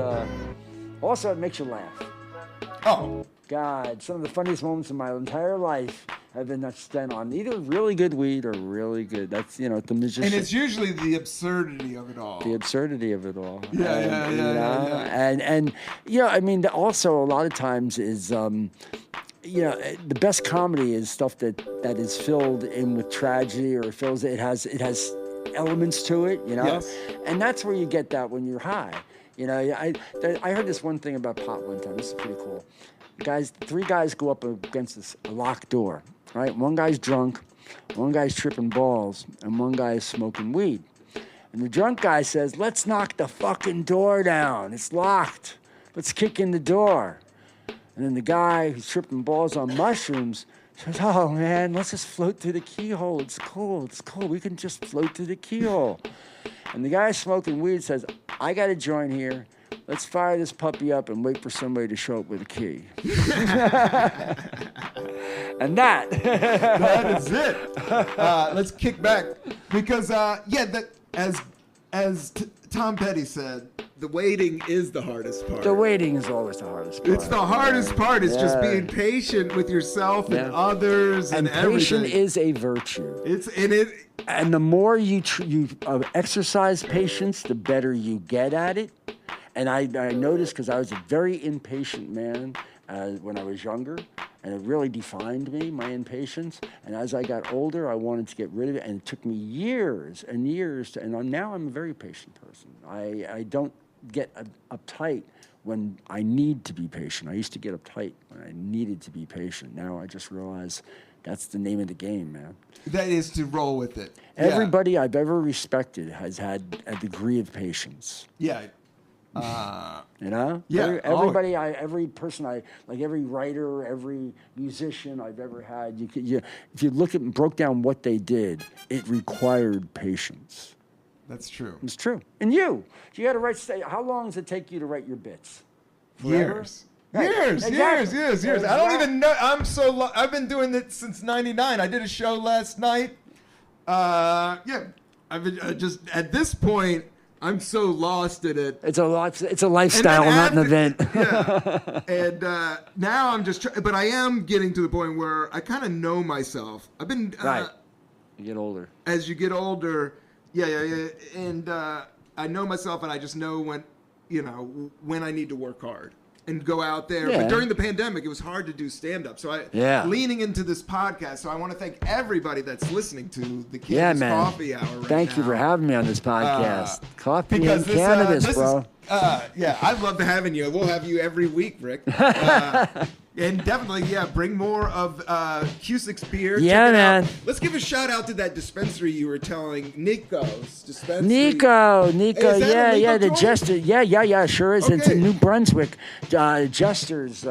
also it makes you laugh. Oh. God, some of the funniest moments in my entire life have been spent on either really good weed or really good. That's, the magician. And it's usually the absurdity of it all. And also a lot of times is, the best comedy is stuff that is filled in with tragedy, or it has elements to it, Yes. And that's where you get that when you're high. I heard this one thing about pot one time. This is pretty cool. Three guys go up against a locked door, right? One guy's drunk, one guy's tripping balls, and one guy is smoking weed. And the drunk guy says, let's knock the fucking door down. It's locked. Let's kick in the door. And then the guy who's tripping balls on mushrooms says, oh, man, let's just float through the keyhole. It's cool. We can just float through the keyhole. And the guy smoking weed says, I got to join here. Let's fire this puppy up and wait for somebody to show up with a key. And that is it. Let's kick back because as Tom Petty said, the waiting is the hardest part. The waiting is always the hardest part. It's the hardest part. It's just being patient with yourself and others and everything. Patience is a virtue. And the more you exercise patience, the better you get at it. And I noticed, because I was a very impatient man when I was younger, and it really defined me, my impatience. And as I got older, I wanted to get rid of it, and it took me years and years. And now I'm a very patient person. I don't get uptight when I need to be patient. I used to get uptight when I needed to be patient. Now I just realize that's the name of the game, man. That is to roll with it. Everybody I've ever respected has had a degree of patience. Yeah. You know? Yeah. Everybody, every person like every writer, every musician I've ever had, if you look at and broke down what they did, it required patience. That's true. It's true. And you got to write. How long does it take you to write your bits? Forever? Years. Right. Years. Exactly. I don't even know. I've been doing it since '99. I did a show last night. I've been just at this point. I'm so lost in it. It's a lifestyle, not an event. Yeah. And now I'm just. But I am getting to the point where I kind of know myself. I've been. Right. You get older. As you get older. Yeah. And I know myself, and I just know when I need to work hard and go out there. Yeah. But during the pandemic, it was hard to do stand-up. So leaning into this podcast. So I want to thank everybody that's listening to the Cannabis Coffee Hour right Thank you for having me on this podcast. Coffee and cannabis, bro. I'd love to having you. We'll have you every week, Rick. And definitely, bring more of Cusick's beer. Yeah, man. Let's give a shout out to that dispensary you were telling, Nico's dispensary. Nico, hey, the Jester. Yeah, sure is. Okay. It's in New Brunswick. Jesters.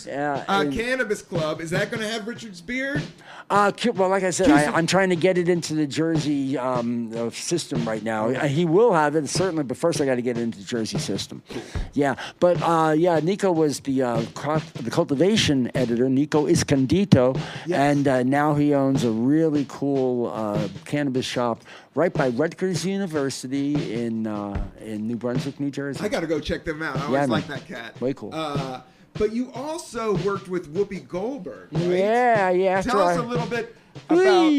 Cannabis Club. Is that going to have Richard's beer? Well, like I said, I'm trying to get it into the Jersey system right now. He will have it, certainly, but first I got to get it into the Jersey system. Yeah, but Nico was the cultivation editor, Nico Escondido, and now he owns a really cool cannabis shop right by Rutgers University in New Brunswick, New Jersey. I got to go check them out. I always like that cat. Way cool. But you also worked with Whoopi Goldberg, right? Yeah. Tell us a little bit about...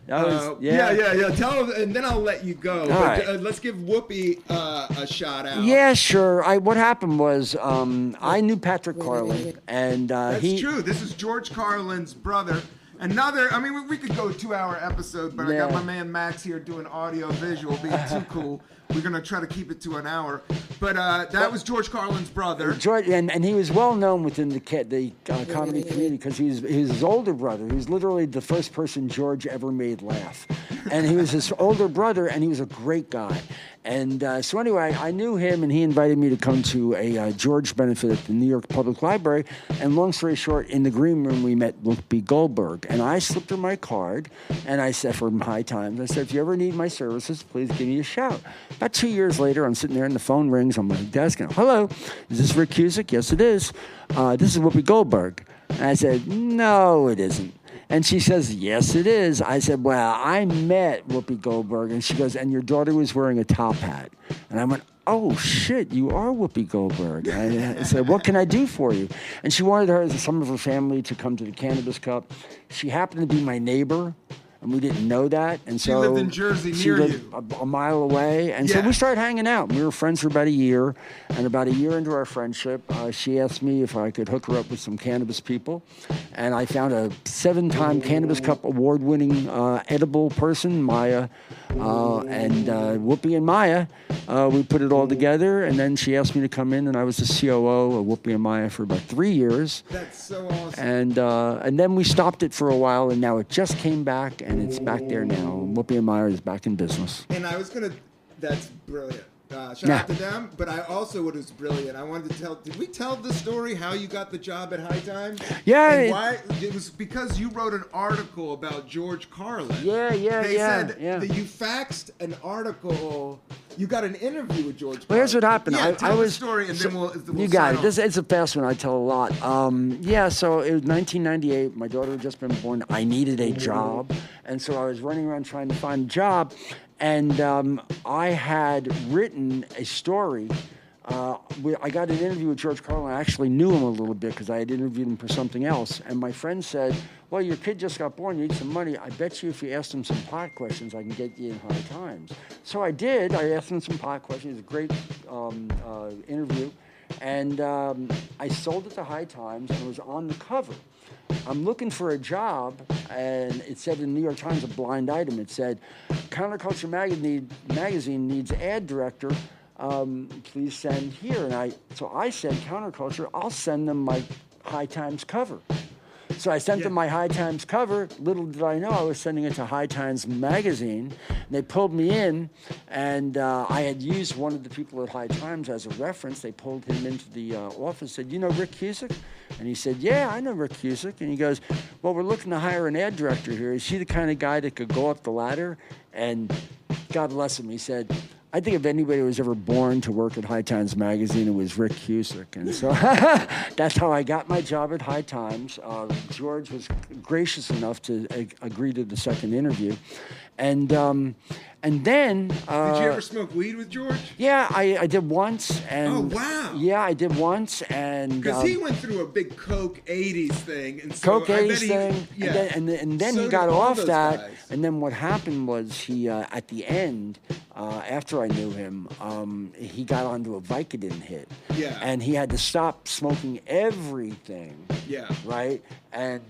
Tell us, and then I'll let you go. But let's give Whoopi a shout out. Yeah, sure. What happened was I knew Patrick Carlin, and That's true. This is George Carlin's brother. We could go a 2-hour episode, but I got my man Max here doing audio visual, being too cool. We're going to try to keep it to an hour. But that was George Carlin's brother. George, and he was well known within the comedy community because he was his older brother. He was literally the first person George ever made laugh. And he was his older brother, and he was a great guy. And so anyway, I knew him, and he invited me to come to a George benefit at the New York Public Library. And long story short, in the green room, we met Whoopi Goldberg. And I slipped her my card, and I said, from High Times, I said, if you ever need my services, please give me a shout. About 2 years later, I'm sitting there, and the phone rings on my desk, and hello, is this Rick Cusick? Yes, it is. This is Whoopi Goldberg. And I said, no, it isn't. And she says, yes, it is. I said, well, I met Whoopi Goldberg. And she goes, and your daughter was wearing a top hat. And I went, oh, shit, you are Whoopi Goldberg. And I said, what can I do for you? And she wanted some of her family to come to the Cannabis Cup. She happened to be my neighbor. And we didn't know that. And she lived in Jersey near you. A mile away. And so we started hanging out. We were friends for about a year. And about a year into our friendship, she asked me if I could hook her up with some cannabis people. And I found a 7-time Cannabis Cup award-winning edible person, Maya. And Whoopi and Maya, we put it all together. And then she asked me to come in, and I was the COO of Whoopi and Maya for about 3 years. That's so awesome. And then we stopped it for a while, and now it just came back. And it's back there now. Whoopi and Maya is back in business. And I was that's brilliant. Shout out to them. But I also, what was brilliant, I wanted to did we tell the story how you got the job at High Times? Yeah. And why? It was because you wrote an article about George Carlin. They said that you faxed an article. You got an interview with George Carlin. Well, here's what happened. Tell the story, and then we'll you got it. It's a fast one. I tell a lot. So it was 1998. My daughter had just been born. I needed a job. And so I was running around trying to find a job. And I had written a story. I got an interview with George Carlin. I actually knew him a little bit because I had interviewed him for something else. And my friend said, well, your kid just got born. You need some money. I bet you if you asked him some pot questions, I can get you in High Times. So I did. I asked him some pot questions. It was a great interview. And I sold it to High Times, and it was on the cover. I'm looking for a job, and it said in the New York Times, a blind item. It said, Counterculture magazine needs ad director. Please send here. And so I said, Counterculture, I'll send them my High Times cover. So I sent them my High Times cover. Little did I know I was sending it to High Times magazine. And they pulled me in, and I had used one of the people at High Times as a reference. They pulled him into the office, said, you know Rick Cusick? And he said, yeah, I know Rick Cusick. And he goes, well, we're looking to hire an ad director here. Is he the kind of guy that could go up the ladder? And God bless him, he said, I think if anybody was ever born to work at High Times magazine, it was Rick Cusick. And so that's how I got my job at High Times. George was gracious enough to agree to the second interview. And then... did you ever smoke weed with George? Yeah, I did once. And oh, wow. Yeah, I did once. And because he went through a big Coke 80s thing. And so Coke 80s thing. Yeah. And then so he got off that. Guys. And then what happened was he, at the end, after I knew him, he got onto a Vicodin hit. Yeah. And he had to stop smoking everything. Yeah. Right? And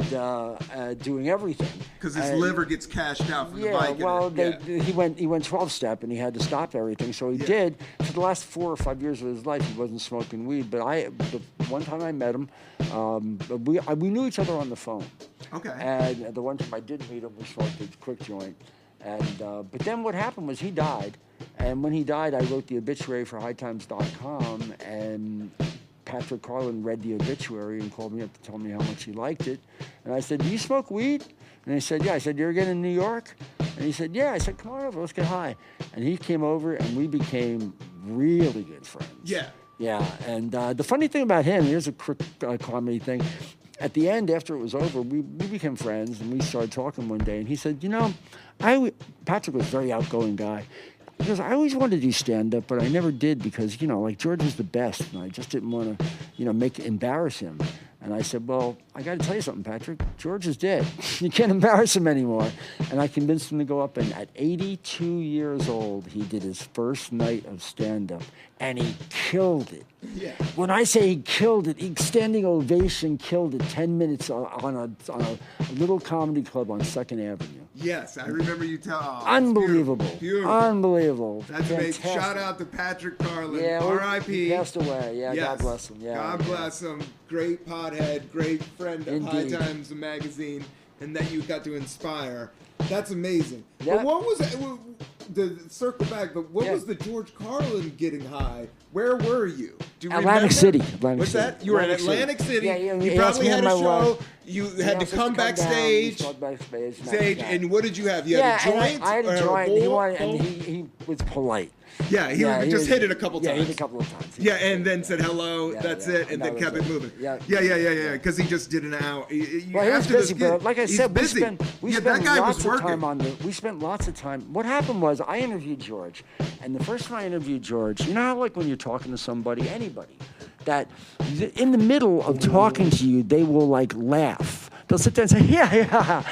doing everything. Because his liver gets cashed out from the Vicodin. Well, he went 12-step and he had to stop everything. So he did. For the last 4 or 5 years of his life, he wasn't smoking weed. But the one time I met him, we knew each other on the phone. Okay. And the one time I did meet him, we smoked a quick joint. And but then what happened was he died. And when he died, I wrote the obituary for hightimes.com, and Patrick Carlin read the obituary and called me up to tell me how much he liked it. And I said, do you smoke weed? And he said, yeah. I said, you're again in New York? And he said, yeah. I said, come on over, let's get high. And he came over, and we became really good friends. Yeah. Yeah, and the funny thing about him, here's a quick comedy thing. At the end, after it was over, we became friends, and we started talking one day. And he said, you know, Patrick was a very outgoing guy. He goes, I always wanted to do stand-up, but I never did because, you know, like George was the best, and I just didn't want to, you know, embarrass him. And I said, well, I got to tell you something, Patrick. George is dead. You can't embarrass him anymore. And I convinced him to go up, and at 82 years old, he did his first night of stand-up, and he killed it. Yeah. When I say he killed it, standing ovation, killed it. 10 minutes on a little comedy club on 2nd Avenue. Yes, I remember you telling. Oh, unbelievable. Beautiful. Unbelievable. That's amazing. Shout out to Patrick Carlin. Yeah, R.I.P. He passed away. Yeah, yes. God bless him. Yeah, God bless him. Great pothead, great friend of High Times magazine, and that you got to inspire. That's amazing. Yeah. But what was the circle back? But what was the George Carlin getting high? Where were you? Do you Atlantic City. What's that? You were in Atlantic City. Yeah, you probably had a show. You had to come backstage. And what did you have? You had a joint? I had a joint. And he was polite. Yeah, he just hit it a couple times. Yeah, hit it a couple of times. Yeah, and then said hello, that's it, and then kept it moving. Yeah, because he just did an hour. Well, he was busy, but like I said, we spent lots of time on the. We spent lots of time. What happened was I interviewed George, and the first time I interviewed George, you know how like when you're talking to somebody, anybody, that in the middle of talking to you, they will like laugh. They'll sit there and say, yeah.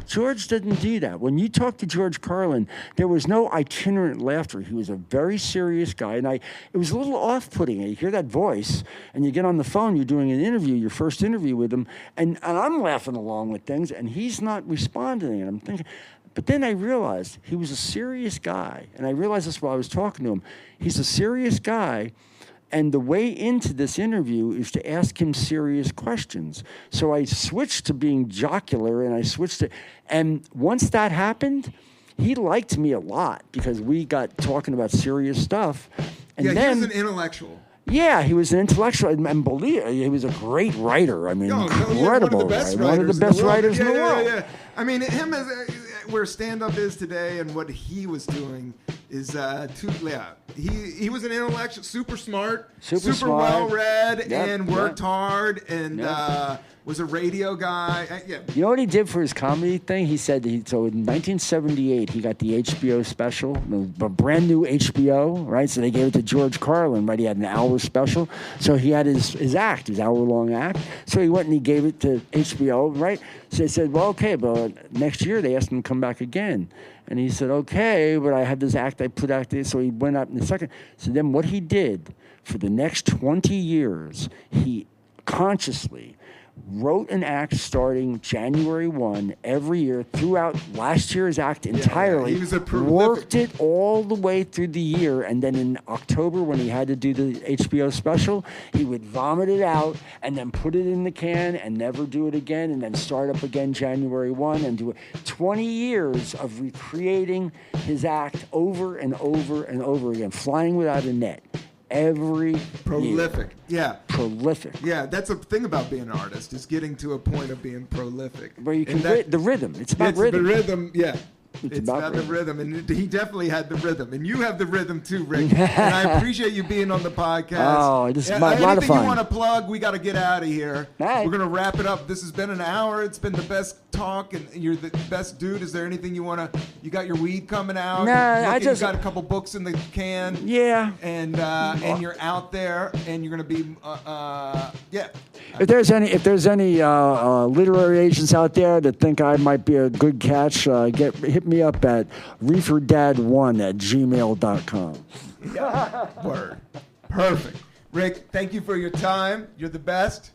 George didn't do that. When you talk to George Carlin, there was no itinerant laughter. He was a very serious guy, and it was a little off-putting. You hear that voice, and you get on the phone, you're doing an interview, your first interview with him, and I'm laughing along with things, and he's not responding, and I'm thinking... But then I realized he was a serious guy, and I realized this while I was talking to him. He's a serious guy, and the way into this interview is to ask him serious questions. So I switched to being jocular, and once that happened, he liked me a lot because we got talking about serious stuff. And then, he was an intellectual. Yeah, he was an intellectual, and believe he was a great writer. I mean, incredible. One of the best writers in the world. Yeah. I mean, him as where stand-up is today and what he was doing is he was an intellectual, super smart, super well-read, and worked hard, and was a radio guy. You know what he did for his comedy thing? He said, so in 1978, he got the HBO special, a brand new HBO, right? So they gave it to George Carlin, right? He had an hour special. So he had his act, his hour-long act. So he went and he gave it to HBO, right? So they said, well, okay, but next year they asked him to come back again. And he said, okay, but I have this act I put out there. So he went up in the second. So then what he did for the next 20 years, he consciously wrote an act starting January 1 every year throughout last year's act entirely. He was a worked it all the way through the year, and then in October when he had to do the HBO special, he would vomit it out and then put it in the can and never do it again, and then start up again January 1 and do it. 20 years of recreating his act over and over and over again, flying without a net. Every prolific year. Prolific. Yeah, that's a thing about being an artist, is getting to a point of being prolific. Where you can the rhythm. It's about rhythm. The rhythm, yeah. It's about the rhythm, and he definitely had the rhythm, and you have the rhythm too, Rick. And I appreciate you being on the podcast. Oh, this is a lot of fun. Anything you want to plug? We got to get out of here. Right. We're gonna wrap it up. This has been an hour. It's been the best talk, and you're the best dude. Is there anything you want to? You got your weed coming out. Nah, you got a couple books in the can. Yeah. And you're out there, and you're gonna be yeah. If there's any literary agents out there that think I might be a good catch, hit me up at reeferdad1@gmail.com. Yeah. Word. Perfect. Rick, thank you for your time. You're the best.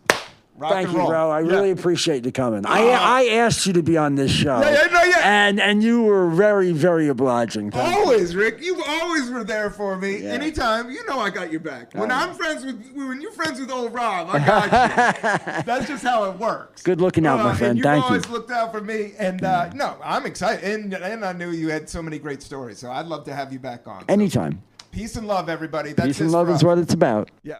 Rock Thank and you, roll. bro. I really appreciate you coming. I asked you to be on this show. Yeah. And you were very, very obliging. Always, Rick. You always were there for me. Yeah. Anytime. You know I got your back. When you're friends with old Rob, I got you. That's just how it works. Good looking out, my friend. Thank you. You always looked out for me. And no, I'm excited. And I knew you had so many great stories. So I'd love to have you back on. Anytime. Peace and love, everybody. Peace and love is what it's about. Yeah.